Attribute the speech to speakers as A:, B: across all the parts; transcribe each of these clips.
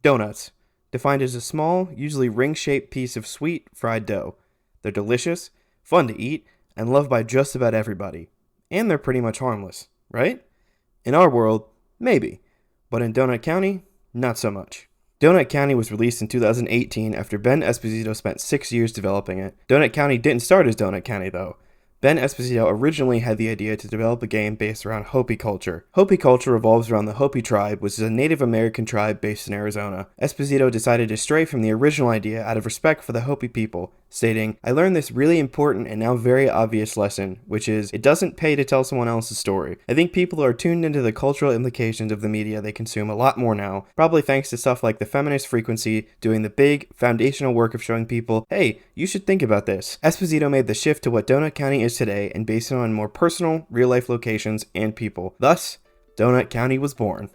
A: Donuts, defined as a small, usually ring-shaped piece of sweet, fried dough. They're delicious, fun to eat, and loved by just about everybody. And they're pretty much harmless, right? In our world, maybe. But in Donut County, not so much. Donut County was released in 2018 after Ben Esposito spent 6 years developing it. Donut County didn't start as Donut County, though. Ben Esposito originally had the idea to develop a game based around Hopi culture. Hopi culture revolves around the Hopi tribe, which is a Native American tribe based in Arizona. Esposito decided to stray from the original idea out of respect for the Hopi people, stating, "I learned this really important and now very obvious lesson, which is, it doesn't pay to tell someone else's story. I think people are tuned into the cultural implications of the media they consume a lot more now, probably thanks to stuff like the feminist frequency doing the big, foundational work of showing people, hey, you should think about this." Esposito made the shift to what Donut County is today and based it on more personal, real-life locations and people. Thus, Donut County was born.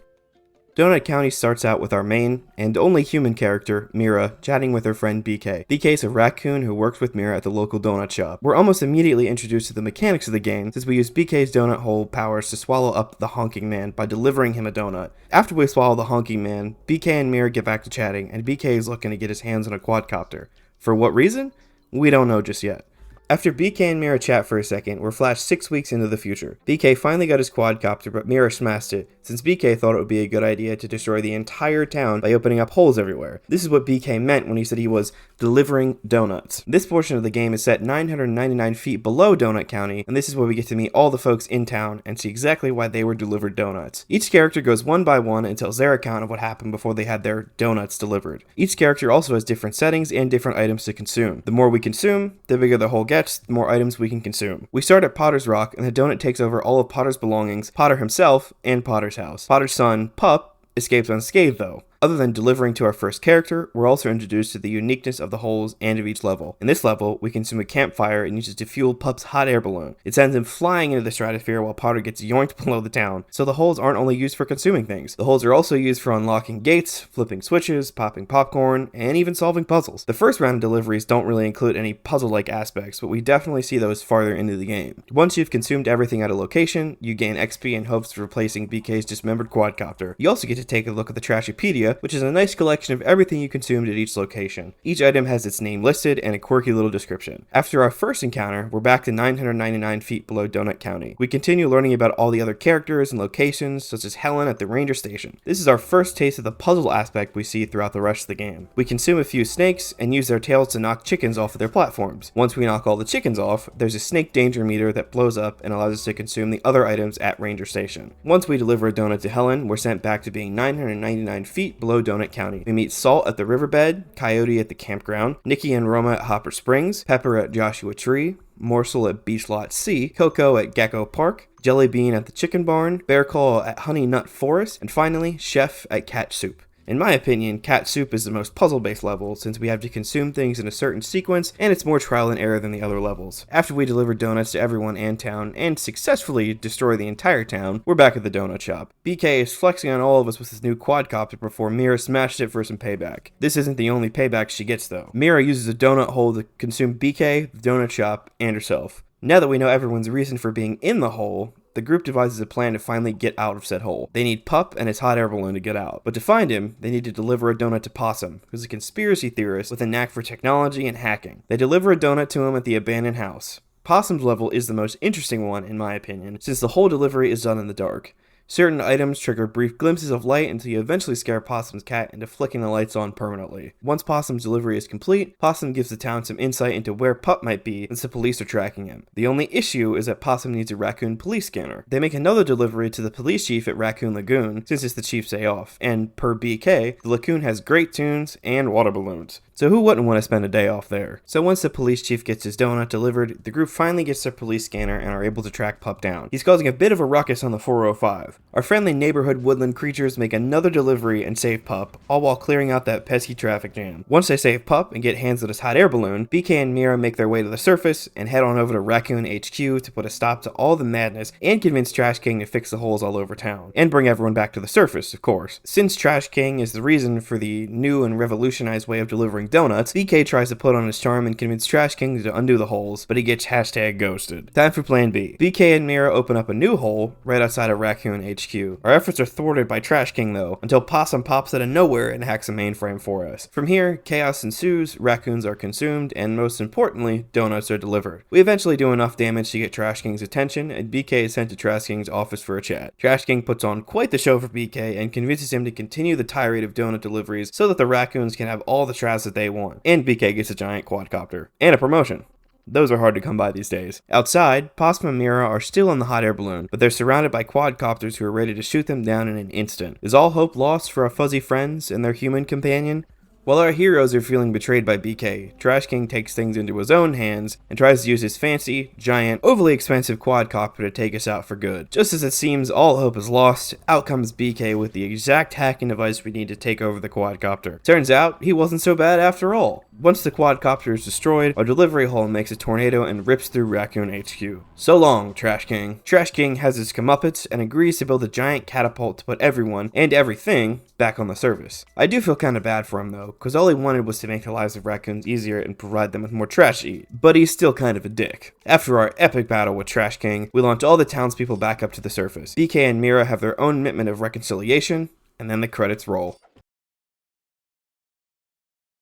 A: Donut County starts out with our main, and only human character, Mira, chatting with her friend BK. BK is a raccoon who works with Mira at the local donut shop. We're almost immediately introduced to the mechanics of the game, since we use BK's donut hole powers to swallow up the honking man by delivering him a donut. After we swallow the honking man, BK and Mira get back to chatting, and BK is looking to get his hands on a quadcopter. For what reason? We don't know just yet. After BK and Mira chat for a second, we're flashed 6 weeks into the future. BK finally got his quadcopter, but Mira smashed it, since BK thought it would be a good idea to destroy the entire town by opening up holes everywhere. This is what BK meant when he said he was delivering donuts. This portion of the game is set 999 feet below Donut County, and this is where we get to meet all the folks in town and see exactly why they were delivered donuts. Each character goes one by one and tells their account of what happened before they had their donuts delivered. Each character also has different settings and different items to consume. The more we consume, the bigger the hole gets, the more items we can consume. We start at Potter's Rock, and the donut takes over all of Potter's belongings, Potter himself, and Potter's house. Potter's son, Pup, escapes unscathed though. Other than delivering to our first character, we're also introduced to the uniqueness of the holes and of each level. In this level, we consume a campfire and use it to fuel Pup's hot air balloon. It sends him flying into the stratosphere while Potter gets yoinked below the town. So the holes aren't only used for consuming things. The holes are also used for unlocking gates, flipping switches, popping popcorn, and even solving puzzles. The first round of deliveries don't really include any puzzle-like aspects, but we definitely see those farther into the game. Once you've consumed everything at a location, you gain XP in hopes of replacing BK's dismembered quadcopter. You also get to take a look at the Trashopedia, which is a nice collection of everything you consumed at each location. Each item has its name listed and a quirky little description. After our first encounter, we're back to 999 feet below Donut County. We continue learning about all the other characters and locations, such as Helen at the ranger station. This is our first taste of the puzzle aspect we see throughout the rest of the game. We consume a few snakes and use their tails to knock chickens off of their platforms. Once we knock all the chickens off, there's a snake danger meter that blows up and allows us to consume the other items at ranger station. Once we deliver a donut to Helen, we're sent back to being 999 feet below Donut County. We meet Salt at the riverbed, Coyote at the campground, Nikki and Roma at Hopper Springs, Pepper at Joshua Tree, Morsel at Beach Lot C, Coco at Gecko Park, Jelly Bean at the Chicken Barn, Bear Claw at Honey Nut Forest, and finally, Chef at Cat Soup. In my opinion, Cat Soup is the most puzzle-based level since we have to consume things in a certain sequence and it's more trial and error than the other levels. After we deliver donuts to everyone and town and successfully destroy the entire town, we're back at the donut shop. BK is flexing on all of us with his new quadcopter before Mira smashed it for some payback. This isn't the only payback she gets though. Mira uses a donut hole to consume BK, the donut shop, and herself. Now that we know everyone's reason for being in the hole, the group devises a plan to finally get out of said hole. They need Pup and his hot air balloon to get out. But to find him, they need to deliver a donut to Possum, who's a conspiracy theorist with a knack for technology and hacking. They deliver a donut to him at the abandoned house. Possum's level is the most interesting one, in my opinion, since the whole delivery is done in the dark. Certain items trigger brief glimpses of light until you eventually scare Possum's cat into flicking the lights on permanently. Once Possum's delivery is complete, Possum gives the town some insight into where Pup might be since the police are tracking him. The only issue is that Possum needs a raccoon police scanner. They make another delivery to the police chief at Raccoon Lagoon since it's the chief's day off, and per BK, the lagoon has great tunes and water balloons. So who wouldn't want to spend a day off there? So once the police chief gets his donut delivered, the group finally gets their police scanner and are able to track Pup down. He's causing a bit of a ruckus on the 405. Our friendly neighborhood woodland creatures make another delivery and save Pup, all while clearing out that pesky traffic jam. Once they save Pup and get hands on his hot air balloon, BK and Mira make their way to the surface and head on over to Raccoon HQ to put a stop to all the madness and convince Trash King to fix the holes all over town. And bring everyone back to the surface, of course. Since Trash King is the reason for the new and revolutionized way of delivering donuts, BK tries to put on his charm and convince Trash King to undo the holes, but he gets #ghosted. Time for plan B. BK and Mira open up a new hole right outside of Raccoon Raccoon HQ. Our efforts are thwarted by Trash King though, until Possum pops out of nowhere and hacks a mainframe for us. From here, chaos ensues, raccoons are consumed, and most importantly, donuts are delivered. We eventually do enough damage to get Trash King's attention, and BK is sent to Trash King's office for a chat. Trash King puts on quite the show for BK and convinces him to continue the tirade of donut deliveries so that the raccoons can have all the trash that they want. And BK gets a giant quadcopter. And a promotion. Those are hard to come by these days. Outside, Possum and Mira are still in the hot air balloon, but they're surrounded by quadcopters who are ready to shoot them down in an instant. Is all hope lost for our fuzzy friends and their human companion? While our heroes are feeling betrayed by BK, Trash King takes things into his own hands and tries to use his fancy, giant, overly expensive quadcopter to take us out for good. Just as it seems all hope is lost, out comes BK with the exact hacking device we need to take over the quadcopter. Turns out, he wasn't so bad after all. Once the quadcopter is destroyed, our delivery hull makes a tornado and rips through Raccoon HQ. So long, Trash King. Trash King has his comeuppance and agrees to build a giant catapult to put everyone, and everything, back on the surface. I do feel kinda bad for him though, cause all he wanted was to make the lives of raccoons easier and provide them with more trash to eat. But he's still kind of a dick. After our epic battle with Trash King, we launch all the townspeople back up to the surface. BK and Mira have their own commitment of reconciliation, and then the credits roll.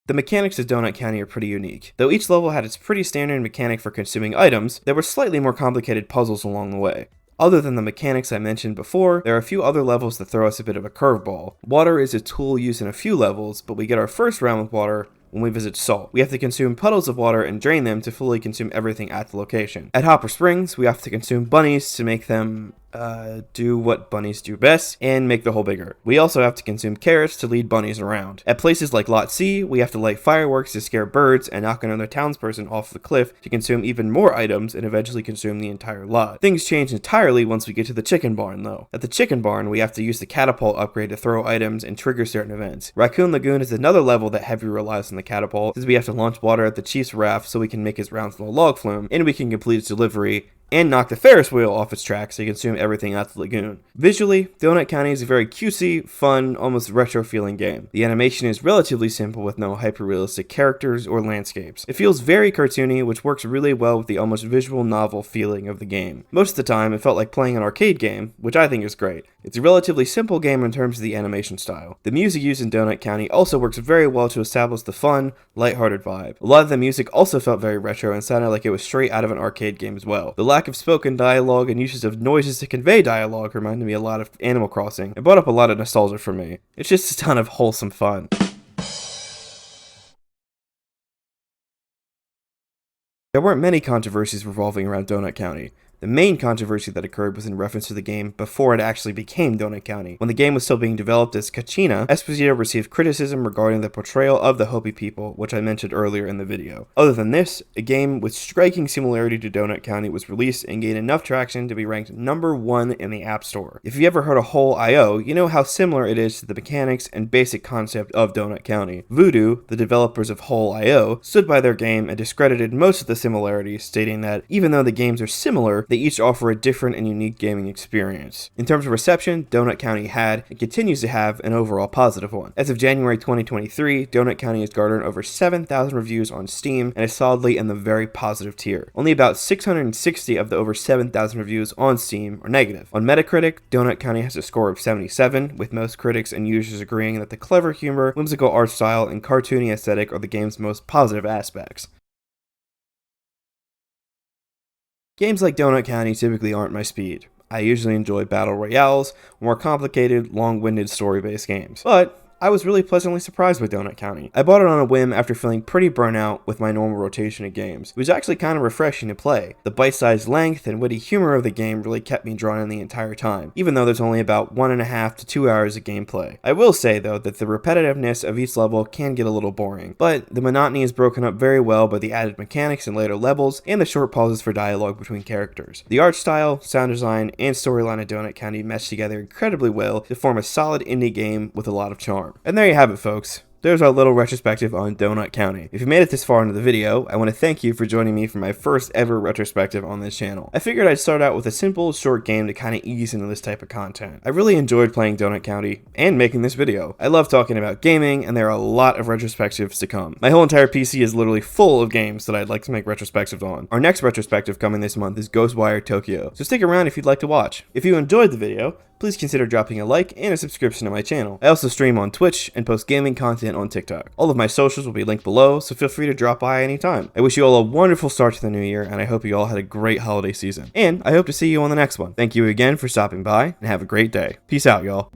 A: The mechanics of Donut County are pretty unique. Though each level had its pretty standard mechanic for consuming items, there were slightly more complicated puzzles along the way. Other than the mechanics I mentioned before, there are a few other levels that throw us a bit of a curveball. Water is a tool used in a few levels, but we get our first round with water when we visit Salt. We have to consume puddles of water and drain them to fully consume everything at the location. At Hopper Springs, we have to consume bunnies to make them do what bunnies do best, and make the hole bigger. We also have to consume carrots to lead bunnies around. At places like Lot C, we have to light fireworks to scare birds and knock another townsperson off the cliff to consume even more items and eventually consume the entire lot. Things change entirely once we get to the chicken barn though. At the chicken barn, we have to use the catapult upgrade to throw items and trigger certain events. Raccoon Lagoon is another level that heavily relies on the catapult, since we have to launch water at the chief's raft so we can make his rounds in the log flume, and we can complete its delivery and knock the Ferris wheel off its track so you consume everything out the lagoon. Visually, Donut County is a very cutesy, fun, almost retro feeling game. The animation is relatively simple with no hyper-realistic characters or landscapes. It feels very cartoony, which works really well with the almost visual novel feeling of the game. Most of the time, it felt like playing an arcade game, which I think is great. It's a relatively simple game in terms of the animation style. The music used in Donut County also works very well to establish the fun, lighthearted vibe. A lot of the music also felt very retro and sounded like it was straight out of an arcade game as well. The lack of spoken dialogue and uses of noises to convey dialogue reminded me a lot of Animal Crossing. It brought up a lot of nostalgia for me. It's just a ton of wholesome fun. There weren't many controversies revolving around Donut County. The main controversy that occurred was in reference to the game before it actually became Donut County. When the game was still being developed as Kachina, Esposito received criticism regarding the portrayal of the Hopi people, which I mentioned earlier in the video. Other than this, a game with striking similarity to Donut County was released and gained enough traction to be ranked number 1 in the App Store. If you ever heard of Hole.io, you know how similar it is to the mechanics and basic concept of Donut County. Voodoo, the developers of Hole.io, stood by their game and discredited most of the similarities, stating that even though the games are similar, they each offer a different and unique gaming experience. In terms of reception, Donut County had, and continues to have, an overall positive one. As of January 2023, Donut County has garnered over 7,000 reviews on Steam and is solidly in the very positive tier. Only about 660 of the over 7,000 reviews on Steam are negative. On Metacritic, Donut County has a score of 77, with most critics and users agreeing that the clever humor, whimsical art style, and cartoony aesthetic are the game's most positive aspects. Games like Donut County typically aren't my speed. I usually enjoy battle royales, more complicated, long-winded story-based games. But I was really pleasantly surprised with Donut County. I bought it on a whim after feeling pretty burnt out with my normal rotation of games. It was actually kind of refreshing to play. The bite-sized length and witty humor of the game really kept me drawn in the entire time, even though there's only about 1.5 to 2 hours of gameplay. I will say though that the repetitiveness of each level can get a little boring, but the monotony is broken up very well by the added mechanics in later levels and the short pauses for dialogue between characters. The art style, sound design, and storyline of Donut County mesh together incredibly well to form a solid indie game with a lot of charm. And there you have it, folks. There's our little retrospective on Donut County. If you made it this far into the video, I want to thank you for joining me for my first ever retrospective on this channel. I figured I'd start out with a simple, short game to kind of ease into this type of content. I really enjoyed playing Donut County and making this video. I love talking about gaming, and there are a lot of retrospectives to come. My whole entire PC is literally full of games that I'd like to make retrospectives on. Our next retrospective coming this month is Ghostwire Tokyo, so stick around if you'd like to watch. If you enjoyed the video, please consider dropping a like and a subscription to my channel. I also stream on Twitch and post gaming content on TikTok. All of my socials will be linked below, so feel free to drop by anytime. I wish you all a wonderful start to the new year, and I hope you all had a great holiday season. And I hope to see you on the next one. Thank you again for stopping by, and have a great day. Peace out, y'all.